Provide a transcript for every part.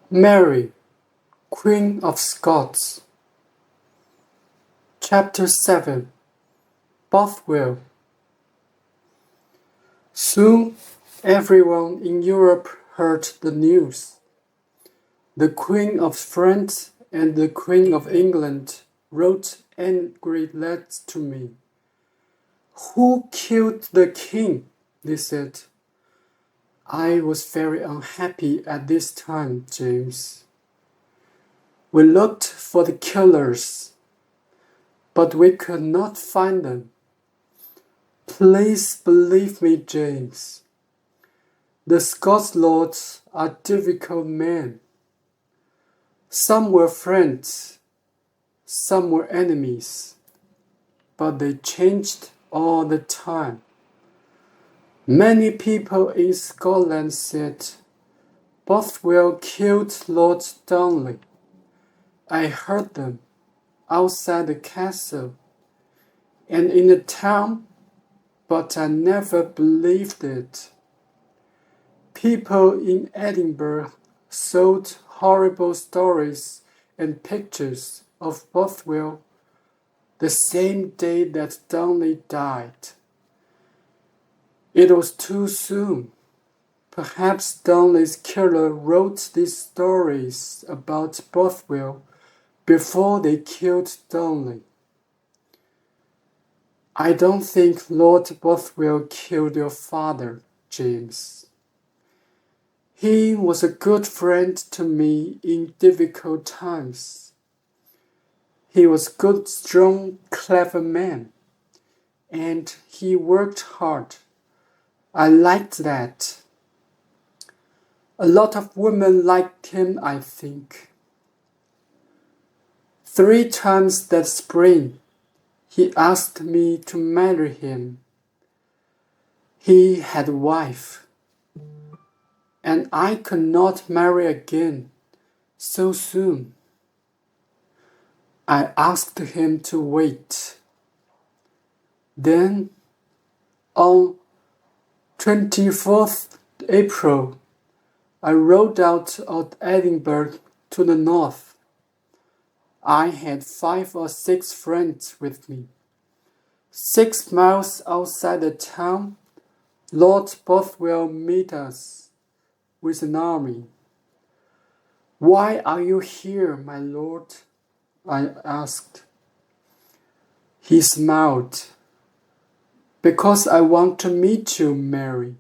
Mary, Queen of Scots. Chapter 7. Bothwell. Soon everyone in Europe heard the news. The Queen of France and the Queen of England wrote angry letters to me. "Who killed the king?" they said. I was very unhappy at this time, James. We looked for the killers, but we could not find them. Please believe me, James. The Scots lords are difficult men. Some were friends, some were enemies, but they changed all the time. Many people in Scotland said Bothwell killed Lord Darnley. I heard them outside the castle and in the town, but I never believed it. People in Edinburgh sold horrible stories and pictures of Bothwell the same day that Darnley died. It was too soon. Perhaps Darnley's killer wrote these stories about Bothwell before they killed Darnley. I don't think Lord Bothwell killed your father, James. He was a good friend to me in difficult times. He was a good, strong, clever man, and he worked hard. I liked that. A lot of women liked him, I think. 3 times that spring, he asked me to marry him. He had a wife, and I could not marry again so soon. I asked him to wait. Then, on 24th April, I rode out of Edinburgh to the north. I had 5 or 6 friends with me. 6 miles outside the town, Lord Bothwell met us with an army. "Why are you here, my lord?" I asked. He smiled. "Because I want to meet you, Mary."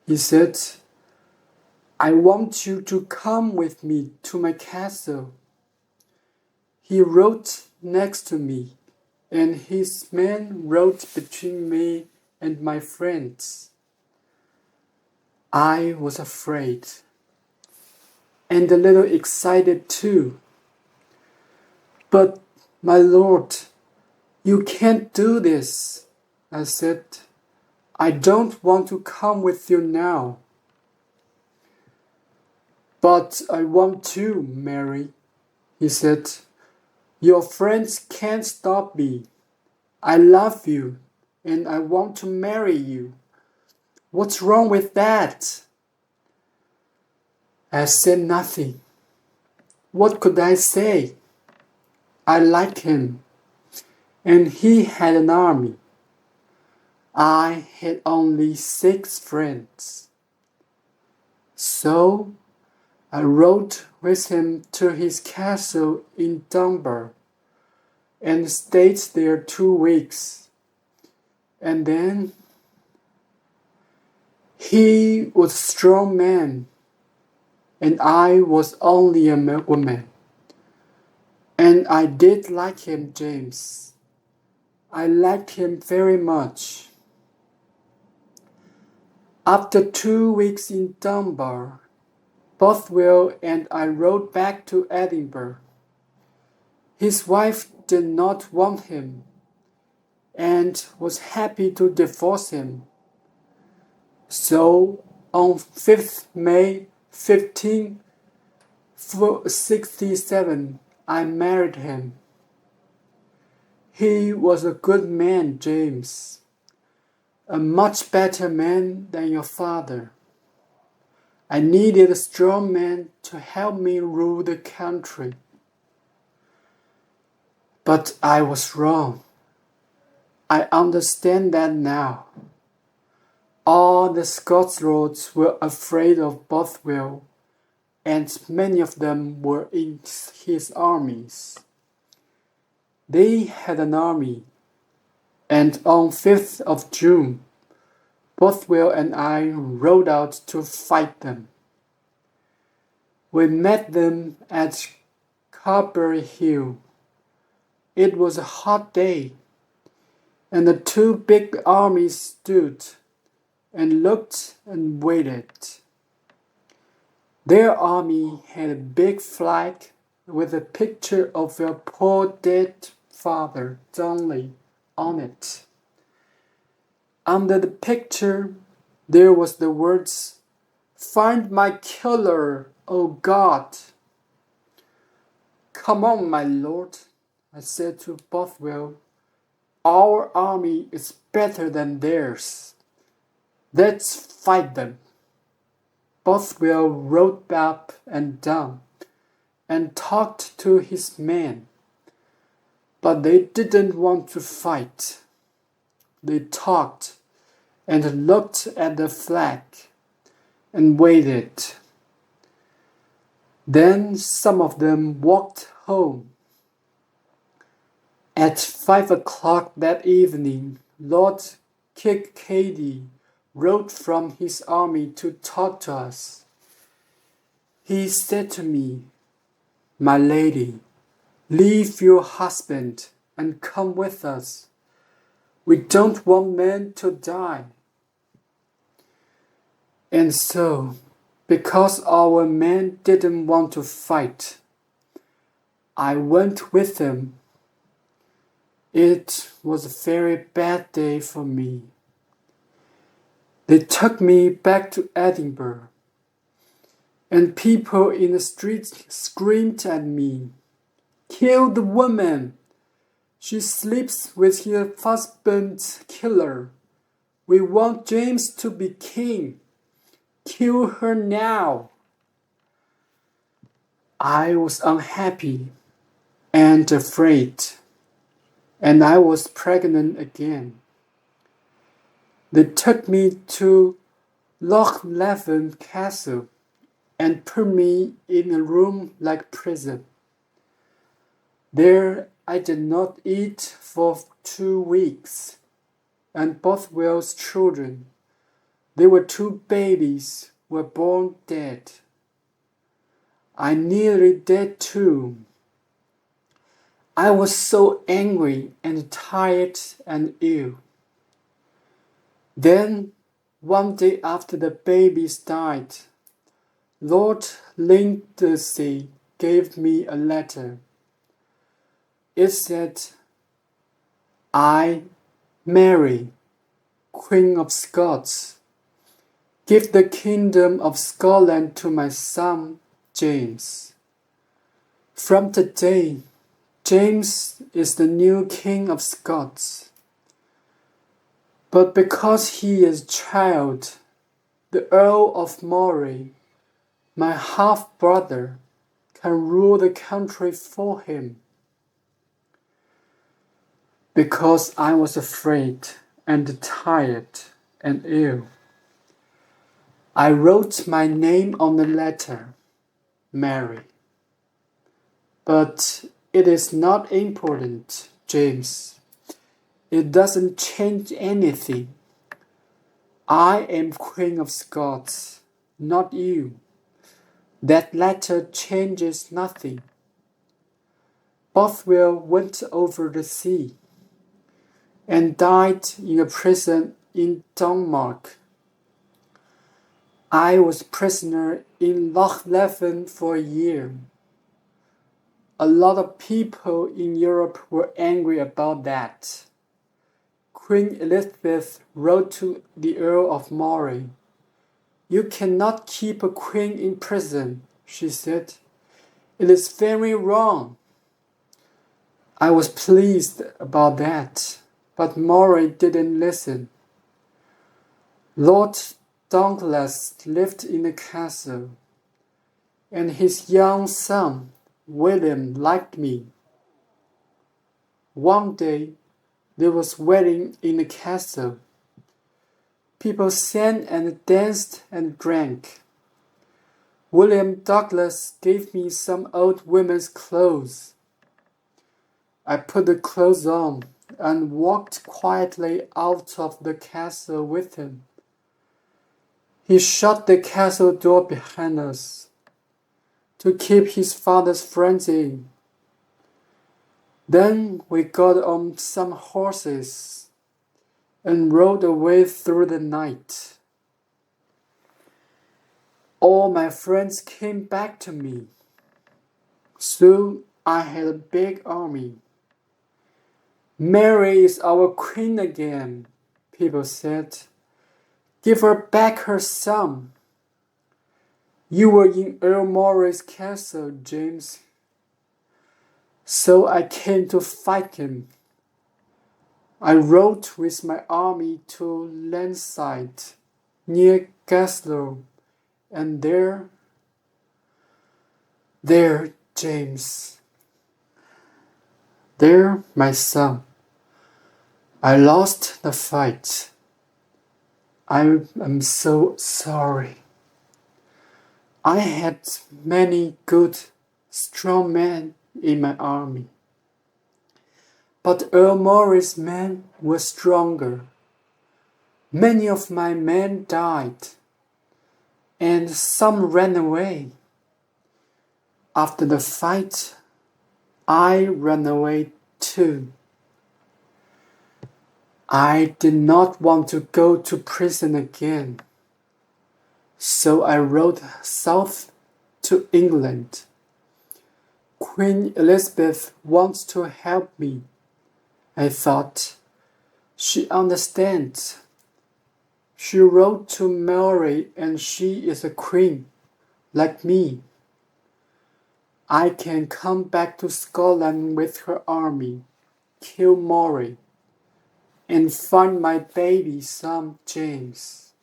He said, "I want you to come with me to my castle." He rode next to me, and his men rode between me and my friends. I was afraid, and a little excited too. "But, my lord, you can't do this," I said. "I don't want to come with you now." "But I want to, Mary," he said. "Your friends can't stop me. I love you, and I want to marry you. What's wrong with that?" I said nothing. What could I say? I liked him, and he had an army. I had only 6 friends. So I rode with him to his castle in Dunbar and stayed there 2 weeks. And then he was a strong man, and I was only a woman. And I did like him, James. I liked him very much. After 2 weeks in Dunbar, Bothwell and I rode back to Edinburgh. His wife did not want him and was happy to divorce him. So on 5th May 1567, I married him. He was a good man, James. A much better man than your father. I needed a strong man to help me rule the country. But I was wrong. I understand that now. All the Scots lords were afraid of Bothwell, and many of them were in his armies. They had an army, and on 5th of June, Bothwell and I rode out to fight them. We met them at Carberry Hill. It was a hot day, and the two big armies stood and looked and waited. Their army had a big flag with a picture of their poor dead father, Darnley, on it. Under the picture, there was the words, "Find my killer, O God." "Come on, my lord," I said to Bothwell. "Our army is better than theirs. Let's fight them." Bothwell rode up and down and talked to his men, but they didn't want to fight. They talked and looked at the flag and waited. Then some of them walked home. At 5 o'clock that evening, Lord Kirkcaldy rode from his army to talk to us. He said to me, "My lady, leave your husband and come with us. We don't want men to die." And so, because our men didn't want to fight, I went with them. It was a very bad day for me. They took me back to Edinburgh, and people in the streets screamed at me, "Kill the woman! She sleeps with her husband's killer. We want James to be king. Kill her now!" I was unhappy and afraid, and I was pregnant again. They took me to Loch Leven Castle and put me in a room like prison. There I did not eat for 2 weeks, and Bothwell's children, they were 2 babies, were born dead. I nearly died too. I was so angry and tired and ill. Then, one day after the babies died, Lord Lindsay gave me a letter. It said, "I, Mary, Queen of Scots, give the kingdom of Scotland to my son, James. From today, James is the new King of Scots. But because he is a child, the Earl of Moray, my half-brother, can rule the country for him." Because I was afraid and tired and ill, I wrote my name on the letter, Mary. But it is not important, James. It doesn't change anything. I am Queen of Scots, not you. That letter changes nothing. Bothwell went over the sea and died in a prison in Denmark. I was prisoner in Loch Leven for a year. A lot of people in Europe were angry about that. Queen Elizabeth wrote to the Earl of Moray. "You cannot keep a queen in prison," she said. "It is very wrong." I was pleased about that, but Moray didn't listen. Lord Douglas lived in the castle, and his young son, William, liked me. One day, there was wedding in the castle. People sang and danced and drank. William Douglas gave me some old women's clothes. I put the clothes on and walked quietly out of the castle with him. He shut the castle door behind us to keep his father's friends in. Then we got on some horses and rode away through the night. All my friends came back to me. Soon I had a big army. Mary is our queen again, people said. Give her back her son. You were in Earl Moray's castle, James. So I came to fight him. I rode with my army to Lanside, near Glasgow, and there, James. There, my son. I lost the fight. I am so sorry. I had many good, strong men in my army. But Earl Moray's men were stronger. Many of my men died, and some ran away. After the fight, I ran away too. I did not want to go to prison again, so I rode south to England. Queen Elizabeth wants to help me, I thought. She understands. She wrote to Mary, and she is a queen, like me. I can come back to Scotland with her army, kill Moray, and find my baby son James.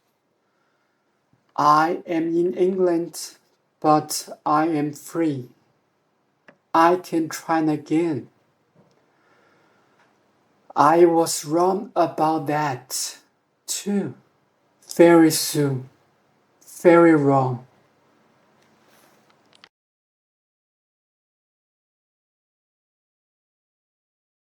I am in England, but I am free. I can try again. I was wrong about that, too. Very soon. Very wrong.